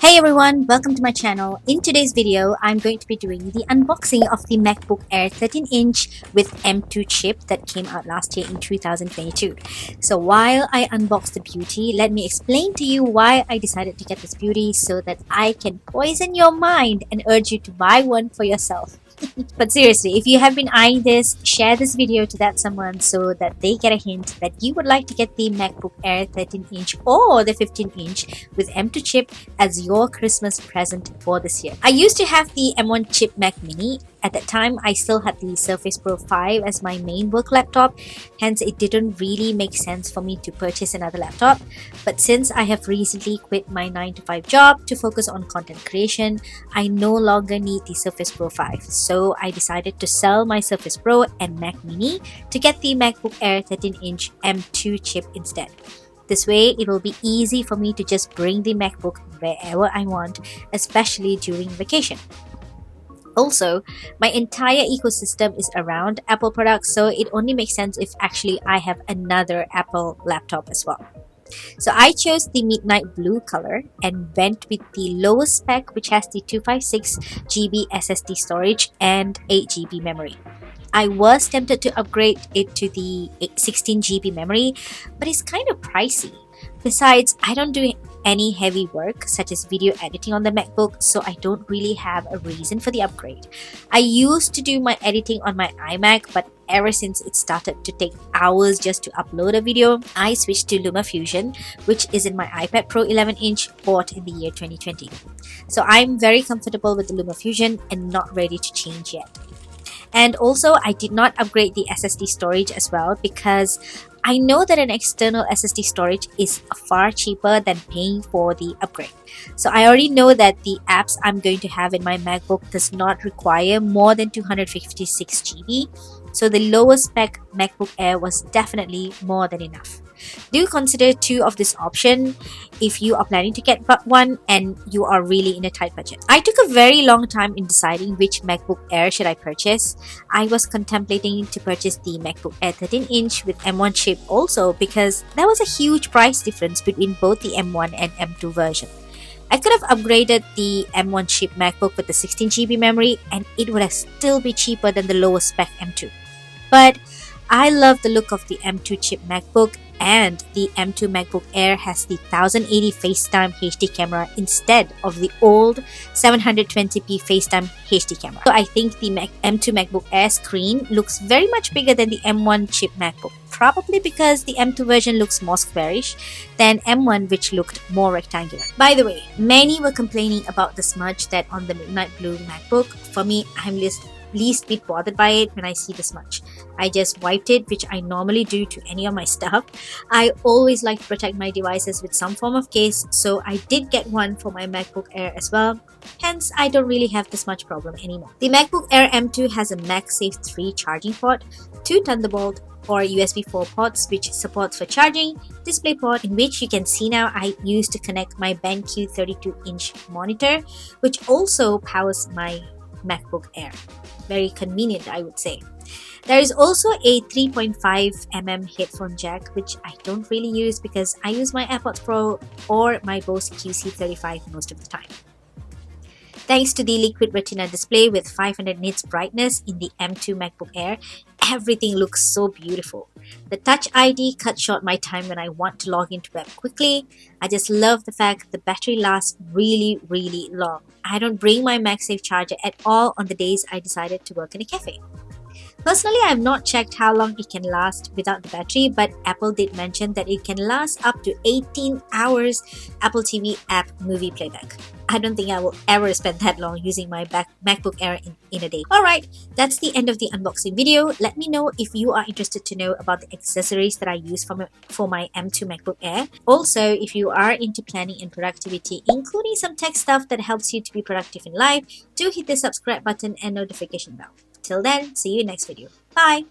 Hey everyone, welcome to my channel. In today's video, I'm going to be doing the unboxing of the MacBook Air 13-inch with M2 chip that came out last year in 2022. So while I unbox the beauty, let me explain to you why I decided to get this beauty so that I can poison your mind and urge you to buy one for yourself. But seriously, if you have been eyeing this, share this video to that someone so that they get a hint that you would like to get the MacBook Air 13-inch or the 15-inch with M2 chip as your Christmas present for this year. I used to have the M1 chip Mac Mini. At that time, I still had the Surface Pro 5 as my main work laptop, hence it didn't really make sense for me to purchase another laptop. But since I have recently quit my 9-to-5 job to focus on content creation, I no longer need the Surface Pro 5. So I decided to sell my Surface Pro and Mac Mini to get the MacBook Air 13-inch M2 chip instead. This way, it will be easy for me to just bring the MacBook wherever I want, especially during vacation. Also, my entire ecosystem is around Apple products, so it only makes sense if actually I have another Apple laptop as well. So I chose the midnight blue color and went with the lowest spec, which has the 256GB SSD storage and 8GB memory. I was tempted to upgrade it to the 16GB memory, but it's kind of pricey. Besides, I don't do any heavy work such as video editing on the MacBook, so I don't really have a reason for the upgrade. I used to do my editing on my iMac, but ever since it started to take hours just to upload a video, I switched to LumaFusion, which is in my iPad Pro 11-inch bought in the year 2020. So I'm very comfortable with the LumaFusion and not ready to change yet. And also, I did not upgrade the SSD storage as well because I know that an external SSD storage is far cheaper than paying for the upgrade. So I already know that the apps I'm going to have in my MacBook does not require more than 256GB. So the lowest spec MacBook Air was definitely more than enough. Do consider two of this option if you are planning to get but one and you are really in a tight budget. I took a very long time in deciding which MacBook Air should I purchase. I was contemplating to purchase the MacBook Air 13-inch with M1 chip also because there was a huge price difference between both the M1 and M2 version. I could have upgraded the M1 chip MacBook with the 16GB memory and it would have still be cheaper than the lowest spec M2. But I love the look of the M2 chip MacBook, and the M2 MacBook Air has the 1080 FaceTime HD camera instead of the old 720p FaceTime HD camera. So I think the M2 MacBook Air screen looks very much bigger than the M1 chip MacBook, probably because the M2 version looks more squarish than M1, which looked more rectangular. By the way, many were complaining about the smudge that on the midnight blue MacBook. For me, I'm least bit bothered by it when I see the smudge. I just wiped it, which I normally do to any of my stuff. I always like to protect my devices with some form of case, so I did get one for my MacBook Air as well. Hence, I don't really have this much problem anymore. The MacBook Air M2 has a MagSafe 3 charging port, 2 Thunderbolt or USB 4 ports which supports for charging, DisplayPort in which you can see now I used to connect my BenQ 32-inch monitor, which also powers my MacBook Air. Very convenient, I would say. There is also a 3.5mm headphone jack, which I don't really use because I use my AirPods Pro or my Bose QC35 most of the time. Thanks to the Liquid Retina display with 500 nits brightness in the M2 MacBook Air, everything looks so beautiful. The Touch ID cuts short my time when I want to log into web quickly. I just love the fact the battery lasts really long. I don't bring my MagSafe charger at all on the days I decided to work in a cafe. Personally, I have not checked how long it can last without the battery, but Apple did mention that it can last up to 18 hours Apple TV app movie playback. I don't think I will ever spend that long using my MacBook Air in a day. Alright, that's the end of the unboxing video. Let me know if you are interested to know about the accessories that I use for my M2 MacBook Air. Also, if you are into planning and productivity, including some tech stuff that helps you to be productive in life, do hit the subscribe button and notification bell. Till then, see you next video. Bye!